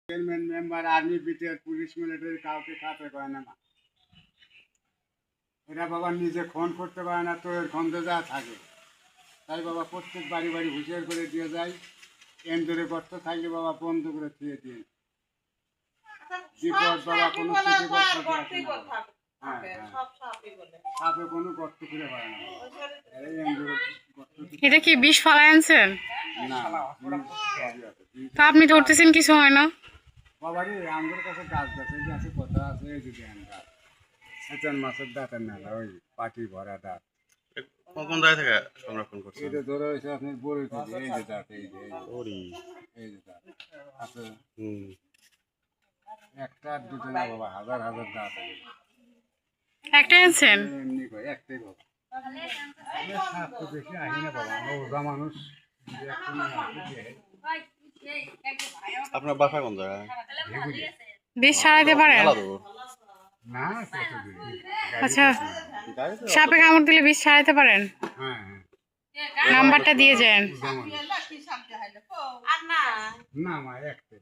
Chairman member army BTR police military কাউকে খাতে করে না। এরা বাবা নিজে ফোন করতে পারে না, তো এর খন্দে যা থাকে তাই বাবা প্রত্যেক বাড়ি বাড়ি হুঁশিয়ার করে দিয়ে যায়। এন্দুরে গর্ত থাকলে বাবা বন্ধ করে দিয়ে দিয়ে বিপদ বাবা কোনো সাপে কোনো গর্ত খুলে পারে না। এটা কি বিষ ফালাই আনছেন? না তা আপনি ধরতেছেন কিছু হয় না? বাবারি আমাদের কাছে গাছ আছে কথা আছে, এই যে গাছ সেচান মাছের দাঁতের নালা, ওই পাটি ভরা দাঁত। কোন জায়গা থেকে সংরক্ষণ করছে? এটা ধরে হয়েছে আপনার বড় থেকে, এই যে দাঁত, এই যে এই যে দাঁত আছে। একটা আর দুটো না বাবা, হাজার হাজার দাঁত আছে। একটা আনছেন? এমনি কয় একটাই বাবা। সাপ তো বেশি আহি না বাবা, আমরা ওজা মানুষ। আপনার বাসা কোন জায়গায়? বিষ ছাড়াইতে পারেন? না কত দূরে। আচ্ছা, সাপে কামড় দিলে বিষ ছাড়াইতে পারেন? হ্যাঁ নাম্বারটা দিয়ে যান। না মা একটাই।